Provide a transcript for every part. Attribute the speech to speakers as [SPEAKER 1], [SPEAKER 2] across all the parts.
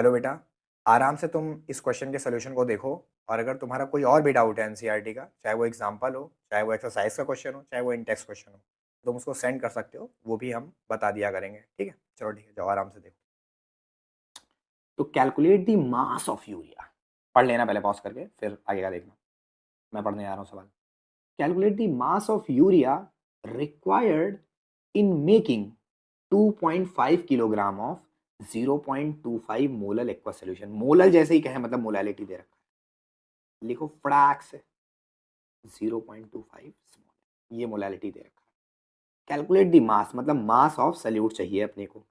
[SPEAKER 1] Hello बेटा, आराम से तुम इस क्वेश्चन के सोल्यूशन को देखो। और अगर तुम्हारा कोई और भी डाउट है एनसीईआरटी का, चाहे वो एग्जाम्पल हो, चाहे वो एक्सरसाइज का क्वेश्चन हो, चाहे वो इंटेक्स क्वेश्चन हो, तुम उसको सेंड कर सकते हो, वो भी हम बता दिया करेंगे। ठीक है, चलो ठीक है, जाओ आराम से देखो। तो calculate the mass of urea. पढ़ लेना पहले पॉज करके, फिर आगे का देखना। मैं पढ़ने जा रहा हूँ सवाल। Calculate the mass of urea required in making 2.5 kilogram of 0.25 molal aqua solution. Molal जैसे ही कहे मतलब मोलालिटी दे रखा है, लिखो फटाक से 0.25 स्मॉल, ये मोलालिटी दे रखा है। कैलकुलेट द मास मतलब मास ऑफ सल्यूट चाहिए अपने को,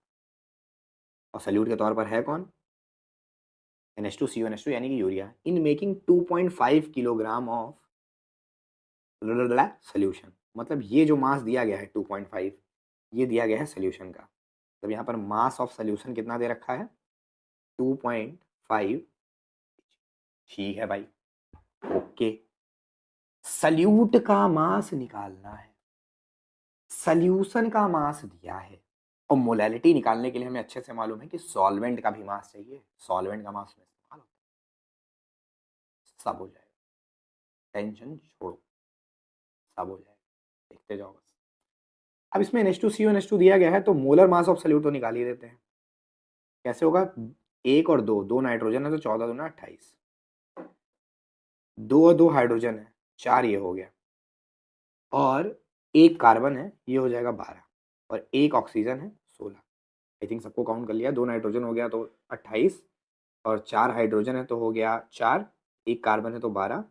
[SPEAKER 1] और सल्यूट के तौर पर है कौन? NH2CO NH2 यानी कि urea. In making 2.5 kilogram of solution, मतलब ये जो मास दिया गया है 2.5, ये दिया गया है सोल्यूशन का। मतलब यहाँ पर मास ऑफ सोल्यूशन कितना दे रखा है? 2.5। ठीक है भाई, ओके। सल्यूट का मास निकालना है, सल्यूशन का मास दिया है, और मोलैलिटी निकालने के लिए हमें अच्छे से मालूम है कि सॉल्वेंट का भी मास चाहिए। सॉल्वेंट का मास में इस्तेमाल होता है, सब हो जाएगा, टेंशन छोड़ो, सब हो जाएगा, देखते जाओ बस। अब इसमें NH2CO NH2 दिया गया है, तो मोलर मास ऑफ सल्यूट तो निकाल ही देते हैं। कैसे होगा? एक और दो, दो नाइट्रोजन है तो 14 दूना 28, दो और दो हाइड्रोजन है, चार, ये हो गया, और एक कार्बन है, ये हो जाएगा 12, और एक ऑक्सीजन है 16। आई थिंक सबको काउंट कर लिया। दो नाइट्रोजन हो गया तो 28, और चार हाइड्रोजन है तो हो गया 4, एक कार्बन है तो 12,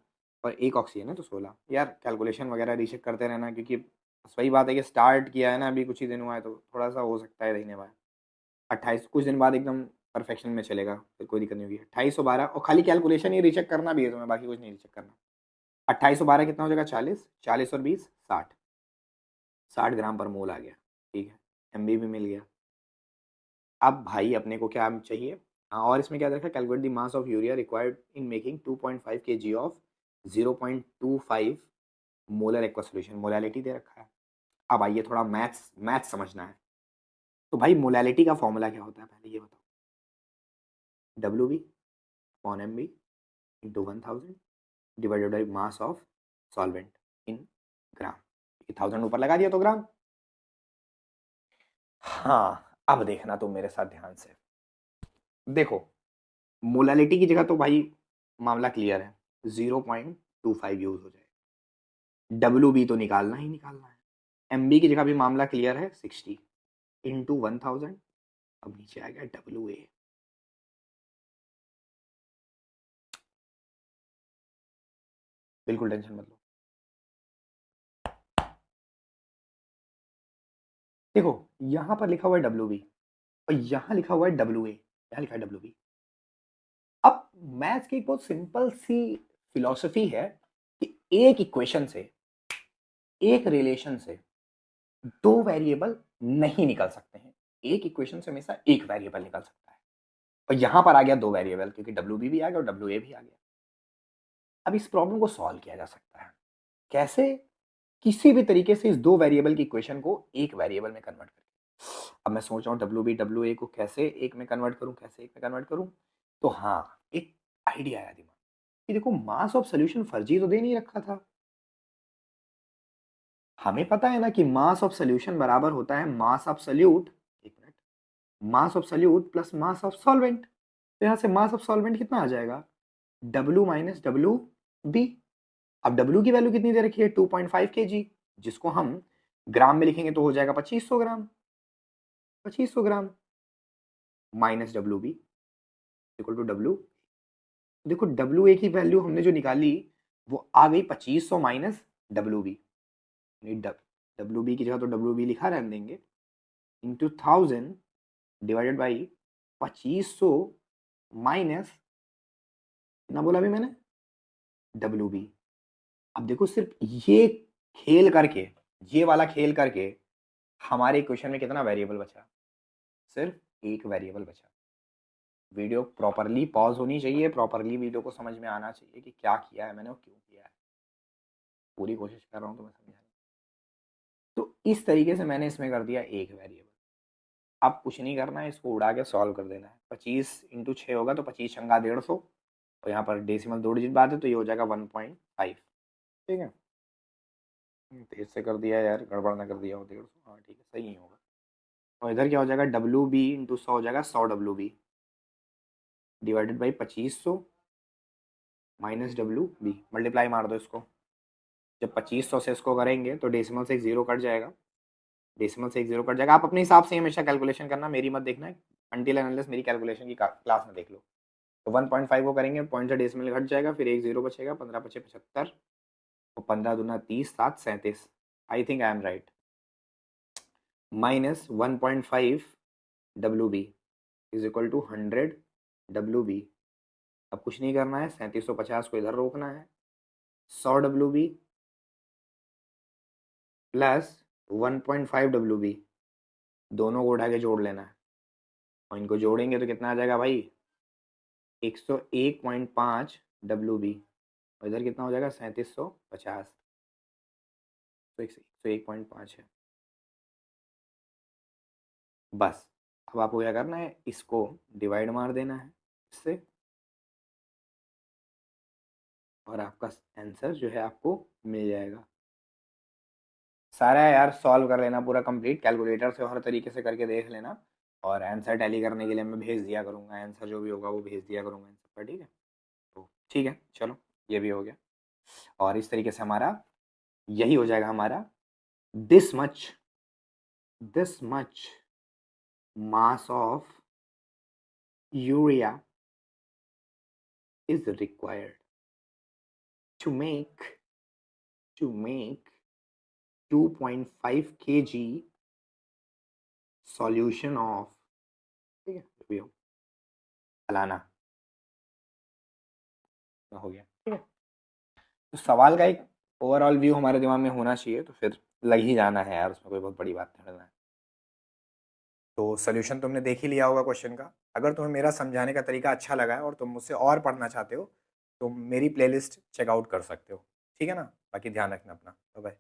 [SPEAKER 1] और एक ऑक्सीजन है तो 16। यार कैलकुलेशन वगैरह रीचेक करते रहना, क्योंकि सही बात है कि स्टार्ट किया है ना, अभी कुछ ही दिन हुआ है, तो थोड़ा सा हो सकता है रहने वाला। 28 कुछ दिन बाद एकदम परफेक्शन में चलेगा, फिर कोई दिक्कत नहीं होगी। 2812, और खाली कैलकुलेशन ही रीचेक करना भी है तुम्हें, बाकी कुछ नहीं रीचेक करना। 2812 कितना हो जाएगा? 40, 40 और 20 60, 60 ग्राम पर मोल आ गया। ठीक है, MB भी मिल गया। अब भाई अपने को क्या चाहिए? हाँ, और इसमें क्या देखा? Calculate the mass of urea required in making 2.5 kg of 0.25 molar aqua solution. Molality दे रखा है। अब आइए थोड़ा मैथ्स मैथ्स समझना है। तो भाई मोलालिटी का फॉर्मूला क्या होता है, पहले ये बताओ। WB/MB into 1000 divided by mass of solvent in gram. 1000 ऊपर लगा दिया तो ग्राम। हाँ, अब देखना तुम मेरे साथ ध्यान से। देखो, मोलालिटी की जगह तो भाई मामला क्लियर है, 0.25 यूज हो जाएगा। WB तो निकालना ही निकालना है। MB की जगह भी मामला क्लियर है, 60 इंटू 1000। अब नीचे आ गया WA। बिल्कुल टेंशन मत लो। देखो, यहां पर लिखा हुआ है WB, और यहां लिखा हुआ है WA, यहां लिखा है WB। अब मैथ्स की एक बहुत सिंपल सी फिलॉसफी है कि एक इक्वेशन से, एक रिलेशन से दो वेरिएबल नहीं निकल सकते हैं। एक इक्वेशन से हमेशा एक वेरिएबल निकल सकता है, और यहां पर आ गया दो वेरिएबल, क्योंकि WB भी आ गया और WA भी आ गया। अब इस प्रॉब्लम को सॉल्व किया जा सकता है कैसे? किसी भी तरीके से इस दो वेरिएबल की इक्वेशन को एक वेरिएबल में कन्वर्ट करके। अब मैं सोच रहा हूँ WB WA को कैसे एक में कन्वर्ट करूं, कैसे एक में कन्वर्ट करूं। तो हाँ, एक आइडिया आया दिमाग कि देखो, मास ऑफ सोल्यूशन फर्जी तो दे नहीं रखा था। हमें पता है ना कि मास ऑफ सोल्यूशन बराबर होता है मास ऑफ सोल्यूट, एक minute, mass of solute plus mass of solvent. तो यहां से मास ऑफ सॉल्वेंट कितना आ जाएगा? W - WB। अब W की वैल्यू कितनी दे रखी है? 2.5 kg, जिसको हम ग्राम में लिखेंगे तो हो जाएगा 2500 gram. 2500 gram minus WB equal to W। देखो, WA की वैल्यू हमने जो निकाली वो आ गई 2500 माइनस WB। WB की जगह तो WB लिखा रहने देंगे, इंटू 1000 डिवाइडेड बाई 2500 माइनस, कितना बोला अभी मैंने? WB। अब देखो, सिर्फ ये खेल करके, ये वाला खेल करके हमारे इक्वेशन में कितना वेरिएबल बचा? सिर्फ एक वेरिएबल बचा। वीडियो प्रॉपरली पॉज होनी चाहिए, प्रॉपरली वीडियो को समझ में आना चाहिए कि क्या किया है मैंने और क्यों किया है। पूरी कोशिश कर रहा हूँ तुम्हें समझाने। तो इस तरीके से मैंने इसमें कर दिया एक वेरिएबल। अब कुछ नहीं करना है, इसको उड़ा के सॉल्व कर देना है। 25 × 6 होगा तो 25 छंगा 150, और यहाँ पर डेसिमल 2 डिजिट बाद है तो ये हो जाएगा 1.5। ठीक है, तेज से कर दिया यार, गड़बड़ ना कर दिया हो 150। हाँ ठीक है, सही ही होगा। और इधर क्या हो जाएगा, WB × 100 हो जाएगा 100 WB divided by 2500 minus WB, multiply मार दो इसको। जब 2500 से इसको करेंगे तो डेसिमल से एक जीरो कट जाएगा, डेसिमल से एक जीरो कट जाएगा। आप अपने हिसाब से हमेशा कैलकुलेशन करना, मेरी मत देखना है, अनटिल एंड अनलेस मेरी कैलकुलेशन की क्लास में देख लो। तो 1.5 को करेंगे, पॉइंट से डेसिमल घट जाएगा, फिर एक जीरो बचेगा, 15 × 5 = 75, और 15 दूना 30, 7 37। I think I am right. Minus 1.5 WB is equal to 100 WB। अब कुछ नहीं करना है, 3750 को इधर रोकना है, 100 WB प्लस 1.5 WB, दोनों को उठा के जोड़ लेना है, और इनको जोड़ेंगे तो कितना आ जाएगा भाई, 101.5 WB, और इधर कितना हो जाएगा 3750, तो 101.5 है। बस अब आपको क्या करना है, इसको डिवाइड मार देना है इससे, और आपका आंसर जो है आपको मिल जाएगा। सारा यार सॉल्व कर लेना पूरा कंप्लीट, कैलकुलेटर से हर तरीके से करके देख लेना, और आंसर टैली करने के लिए मैं भेज दिया करूँगा, आंसर जो भी होगा वो भेज दिया करूँगा आंसर पर। ठीक है, तो ठीक है, चलो ये भी हो गया। और इस तरीके से हमारा यही हो जाएगा हमारा, this much mass of urea is required to make 2.5 kg solution of, ठीक है, जो भी हो, फलाना हो गया। ठीक है, तो सवाल का एक ओवरऑल व्यू हमारे दिमाग में होना चाहिए, तो फिर लग ही जाना है यार, उसमें कोई बहुत बड़ी बात नहीं है। तो सोल्यूशन तुमने देख ही लिया होगा क्वेश्चन का। अगर तुम्हें मेरा समझाने का तरीका अच्छा लगा है और तुम मुझसे और पढ़ना चाहते हो तो मेरी प्लेलिस्ट चेकआउट कर सकते हो। ठीक है ना, बाकी ध्यान रखना अपना, बाय।